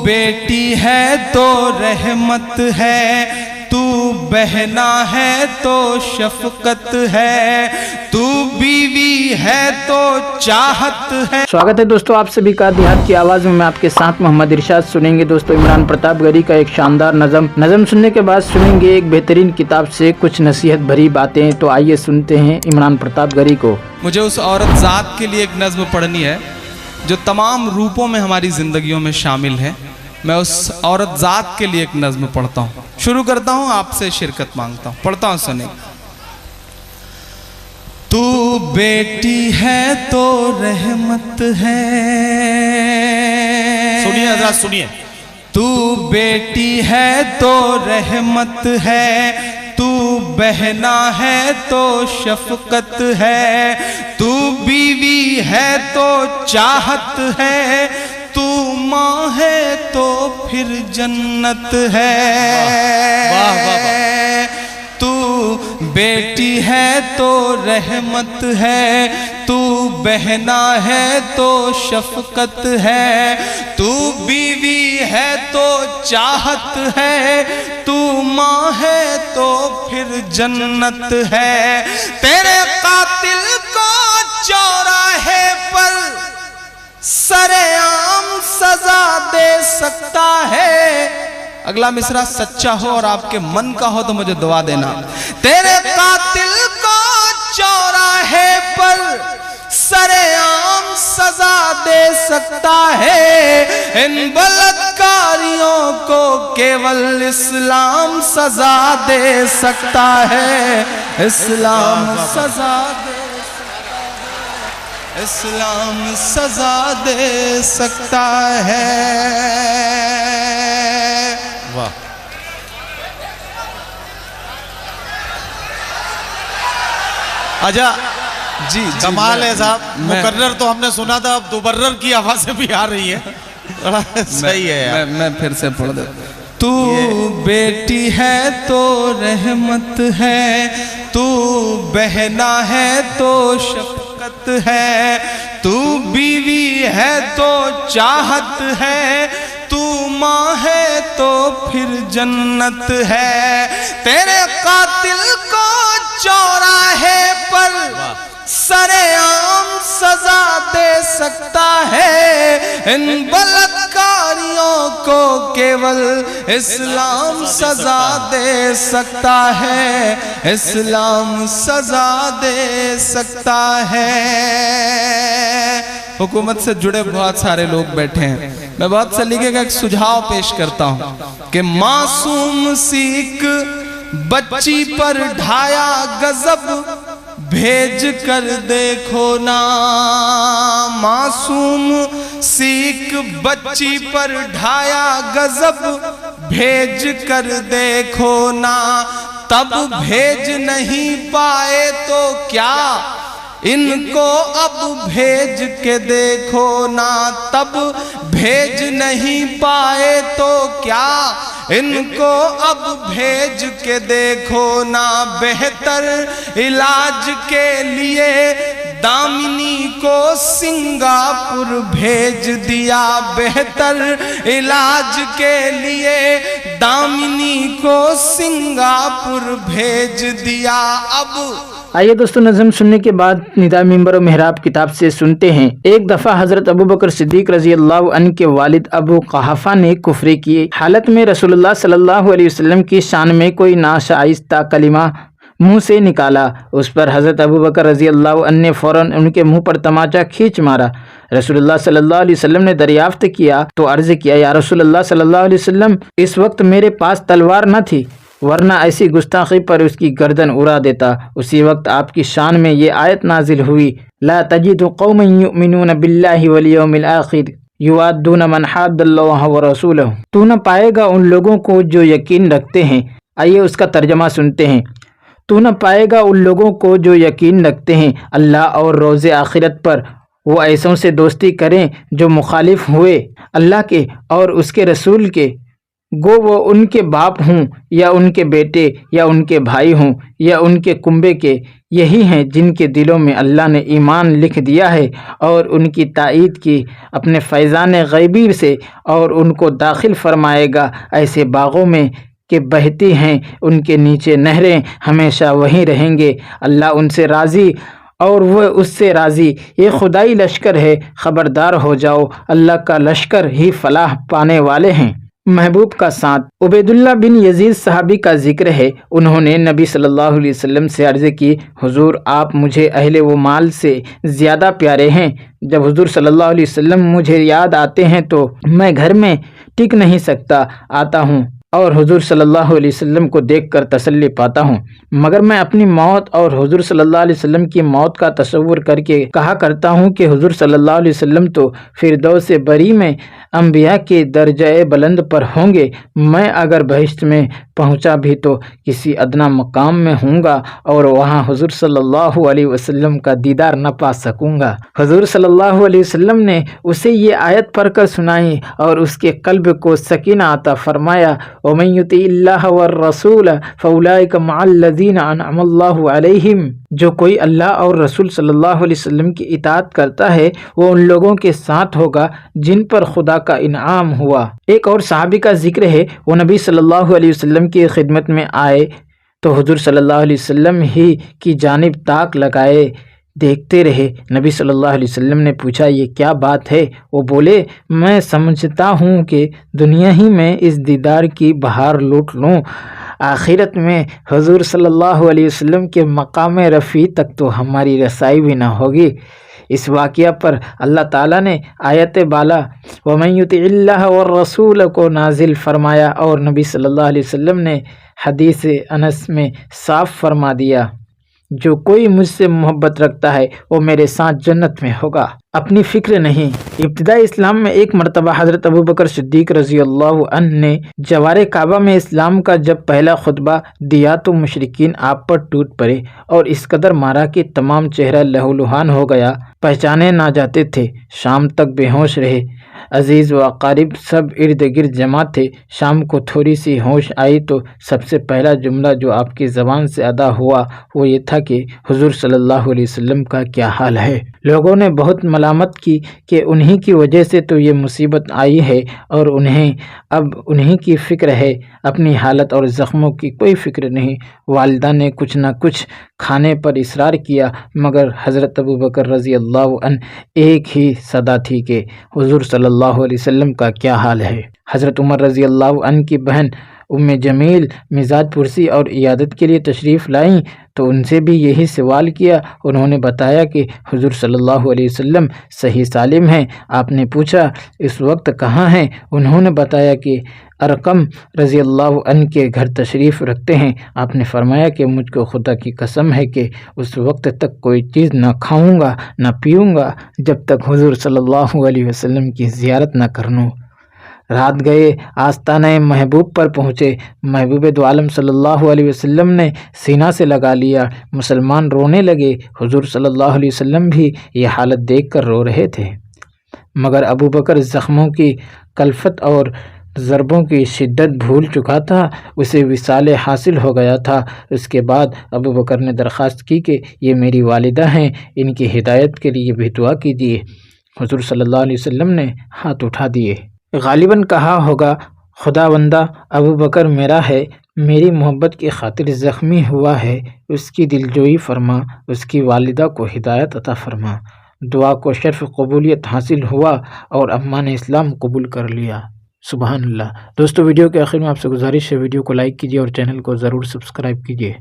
بیٹی ہے تو رحمت ہے، تو بہنا ہے تو شفقت ہے، تو بیوی ہے تو چاہت ہے۔ سواگت ہے دوستو آپ سبھی کا دیہات کی آواز میں آپ کے ساتھ محمد ارشاد۔ سنیں گے دوستو عمران پرتاپ گری کا ایک شاندار نظم سننے کے بعد سنیں گے ایک بہترین کتاب سے کچھ نصیحت بھری باتیں۔ تو آئیے سنتے ہیں عمران پرتاپ گری کو۔ مجھے اس عورت ذات کے لیے ایک نظم پڑھنی ہے جو تمام روپوں میں ہماری زندگیوں میں شامل ہے۔ میں اس عورت ذات کے لیے ایک نظم پڑھتا ہوں، شروع کرتا ہوں، آپ سے شرکت مانگتا ہوں، پڑھتا ہوں، سنیں۔ تو بیٹی ہے تو رحمت ہے، سنیے حضرات سنیے، تو بیٹی ہے تو رحمت ہے، تو بہنا ہے تو شفقت ہے، تو بیوی ہے تو چاہت ہے، تو ماں ہے تو پھر جنت ہے۔ واہ واہ واہ۔ تو بیٹی ہے تو رحمت ہے، تو بہنا ہے تو شفقت ہے، تو بیوی ہے تو چاہت ہے، تو ماں ہے تو پھر جنت ہے۔ تیرے قاتل کو چوراہے پر سرعام سزا دے سکتا ہے۔ اگلا مصرع سچا ہو اور آپ کے من کا ہو تو مجھے دعا دینا۔ تیرے قاتل کو چوراہے پر سرعام سزا دے سکتا ہے، ان بلاتکاریوں کو کیول اسلام سزا دے سکتا ہے، اسلام سزا دے، اسلام سزا دے سکتا ہے۔ واہ، اچھا جی کمال ہے صاحب، مقرر تو ہم نے سنا تھا، اب دوبرر کی آوازیں بھی آ رہی ہیں، صحیح ہے یار۔ میں پھر سے پڑھ دے۔ تو بیٹی ہے تو رحمت ہے، تو بہنا ہے تو شفقت ہے، تو بیوی ہے تو چاہت ہے، تو ماں ہے تو پھر جنت ہے۔ تیرے قاتل کو چوراہے پر سرعام سزا دے سکتا ہے، ان بلاتکاریوں کو کیول اسلام سزا دے سکتا ہے، اسلام سزا دے سکتا ہے۔ حکومت سے جڑے بہت سارے لوگ بیٹھے ہیں، میں بہت سلیقے کا ایک سجھاؤ پیش کرتا ہوں کہ معصوم سی ایک بچی پر ڈھایا غضب بھیج کر دیکھو نا، معصوم سی ایک بچی پر ڈھایا غضب بھیج کر دیکھو نا، تب بھیج نہیں پائے تو کیا ان کو اب بھیج کے دیکھو نا، تب بھیج نہیں پائے تو کیا ان کو اب بھیج کے دیکھو نا، بہتر علاج کے لیے دامنی کو سنگاپور بھیج دیا، بہتر علاج کے لیے دامنی کو سنگاپور بھیج دیا۔ اب آئیے دوستو نظم سننے کے بعد ندا منبر و محراب کتاب سے سنتے ہیں۔ ایک دفعہ حضرت ابوبکر صدیق رضی اللہ عنہ کے والد ابو قحافہ نے کفر کی حالت میں رسول اللہ صلی اللہ علیہ وسلم کی شان میں کوئی ناشائستہ کلمہ منہ سے نکالا۔ اس پر حضرت ابوبکر رضی اللہ عنہ نے فوراً ان کے منہ پر تماچا کھینچ مارا۔ رسول اللہ صلی اللہ علیہ وسلم نے دریافت کیا تو عرض کیا، یا رسول اللہ صلی اللہ علیہ وسلم، اس وقت میرے پاس تلوار نہ تھی، ورنہ ایسی گستاخی پر اس کی گردن اڑا دیتا۔ اسی وقت آپ کی شان میں یہ آیت نازل ہوئی، لا تجد قوما یؤمنون باللہ والیوم الآخر یوادون من حاد اللہ ورسولہ۔ تو نہ پائے گا ان لوگوں کو جو یقین رکھتے ہیں، آئیے اس کا ترجمہ سنتے ہیں۔ تو نہ پائے گا ان لوگوں کو جو یقین رکھتے ہیں اللہ اور روز آخرت پر، وہ ایسوں سے دوستی کریں جو مخالف ہوئے اللہ کے اور اس کے رسول کے، गो वो उनके बाप हों या उनके बेटे या उनके भाई हों या उनके कुंबे के, यही हैं जिनके दिलों में अल्लाह ने ईमान लिख दिया है और उनकी ताईद की अपने फैज़ान गैबी से, और उनको दाखिल फरमाएगा ऐसे बागों में कि बहती हैं उनके नीचे नहरें, हमेशा वहीं रहेंगे। अल्लाह उनसे राज़ी और वह उससे राज़ी। ये खुदाई लश्कर है, ख़बरदार हो जाओ, अल्लाह का लश्कर ही फलाह पाने वाले हैं। महबूब का साथ। उबैदुल्लाह बिन यजीद सहाबी का जिक्र है, उन्होंने नबी सल्लल्लाहु अलैहि वसल्लम से अर्ज़ की, हुजूर आप मुझे अहले वो माल से ज़्यादा प्यारे हैं। जब हुजूर सल्लल्लाहु अलैहि वसल्लम मुझे याद आते हैं तो मैं घर में टिक नहीं सकता, आता हूँ और हुजूर सल्लल्लाहु अलैहि वसल्लम को देखकर तसल्ली पाता हूँ, मगर मैं अपनी मौत और हुजूर सल्लल्लाहु अलैहि वसल्लम की मौत का तसव्वुर करके कहा करता हूँ कि हुजूर सल्लल्लाहु अलैहि वसल्लम तो फिरदौस बरी में अंबिया के दर्जे बुलंद पर होंगे। मैं अगर बहिश्त में पहुँचा भी तो किसी अदना मकाम में हूँगा और वहाँ हुजूर सल्लल्लाहु अलैहि वसल्लम का दीदार न पा सकूँगा। हुजूर सल्लल्लाहु अलैहि वसल्लम ने उसे ये आयत पढ़कर सुनाई और उसके कल्ब को सकीना अता फरमाया, वमन युतिइल्लाह वर रसूल फउलाइका मअल्लज़ीना अनअमल्लाहु अलैहिम। जो कोई अल्लाह और रसूल सल्लल्लाहु अलैहि वसल्लम की इताअत करता है वो उन लोगों के साथ होगा जिन पर खुदा का इनाम हुआ। एक और सहाबी का जिक्र है, वो नबी सल्लल्लाहु अलैहि वसल्लम की खिदमत में आए तो हुजूर सल्लल्लाहु अलैहि वसल्लम ही की जानिब ताक लगाए देखते रहे। नबी सल्लल्लाहु अलैहि वसल्लम ने पूछा, ये क्या बात है? वो बोले, मैं समझता हूँ कि दुनिया ही में इस दीदार की बहार लूट लूँ, आखिरत में हुजूर सल्लल्लाहु अलैहि वसल्लम के मकाम रफ़ी तक तो हमारी रसाई भी ना होगी। इस वाक़या पर अल्लाह ताला ने आयत बाला वमन युतिइल्लाह वर रसूल को नाजिल फरमाया और नबी सल्लल्लाहु अलैहि वसल्लम ने हदीस अनस में साफ फरमा दिया, जो कोई मुझसे मोहब्बत रखता है वो मेरे साथ जन्नत में होगा। अपनी फ़िक्र नहीं। इब्तिदा इस्लाम में एक मरतबा हज़रत अबू बकर सिद्दीक़ रज़ी अल्लाहु अन्हु ने जवारे काबा में इस्लाम का जब पहला खुतबा दिया तो मुशरिकीन आप पर टूट पड़े और इस कदर मारा कि तमाम चेहरा लहूलुहान हो गया, पहचाने ना जाते थे। शाम तक बेहोश रहे। अजीज़ व अकारिब सब इर्द गिर्द जमा थे। शाम को थोड़ी सी होश आई तो सबसे पहला जुमला जो आपकी ज़बान से अदा हुआ वो ये था कि हुजूर सल्लल्लाहु अलैहि वसल्लम का क्या हाल है। लोगों ने बहुत मलामत की कि उन्हीं की वजह से तो ये मुसीबत आई है और उन्हें अब उन्हीं की फ़िक्र है, अपनी हालत और ज़ख्मों की कोई फ़िक्र नहीं। वालिदा ने कुछ ना कुछ खाने पर इसरार किया, मगर हज़रत अबू बकर रज़ी अल्लाहु अन्हु एक ही सदा थी कि हुजूर सल्लल्लाहु अलैहि वसल्लम का क्या हाल है। हज़रत उमर रज़ी अल्लाहु अन्हु की बहन उम्मे जमील मिजाज पुरसी और इयादत के लिए तशरीफ़ लाईं तो उनसे भी यही सवाल किया। उन्होंने बताया कि हुजूर सल्लल्लाहु अलैहि वसल्लम सही सालिम हैं। आपने पूछा इस वक्त कहाँ हैं? उन्होंने बताया कि अरकम रज़ी अल्लाहु अन्हु के घर तशरीफ़ रखते हैं। आपने फरमाया कि मुझको खुदा की कसम है कि उस वक्त तक कोई चीज़ न खाऊंगा न पीऊँगा जब तक हुजूर सल्लल्लाहु अलैहि वसल्लम की ज़ियारत न कर लूँ। रात गए, आस्ताने महबूब पर पहुँचे। महबूब दो आलम सल्लल्लाहु अलैहि वसल्लम ने सीना से लगा लिया। मुसलमान रोने लगे। हुजूर सल्लल्लाहु अलैहि वसल्लम भी ये हालत देखकर रो रहे थे, मगर अबू बकर ज़ख्मों की कल्फत और ज़रबों की शिद्दत भूल चुका था, उसे विसाल हासिल हो गया था। उसके बाद अबू बकर ने दरख्वास्त की कि ये मेरी वालिदा हैं, इनकी हिदायत के लिए भी दुआ कीजिए। हुजूर सल्लल्लाहु अलैहि वसल्लम ने हाथ उठा दिए। गालिबन कहा होगा, खुदावंदा अबू बकर मेरा है, मेरी मोहब्बत की खातिर ज़ख्मी हुआ है, उसकी दिलजोई फरमा, उसकी वालिदा को हिदायत अता फरमा। दुआ को शर्फ कबूलियत हासिल हुआ और अम्मा ने इस्लाम कबूल कर लिया। सुबहान अल्लाह। दोस्तों वीडियो के आखिर में आपसे गुजारिश है, वीडियो को लाइक कीजिए और चैनल को ज़रूर सब्सक्राइब कीजिए।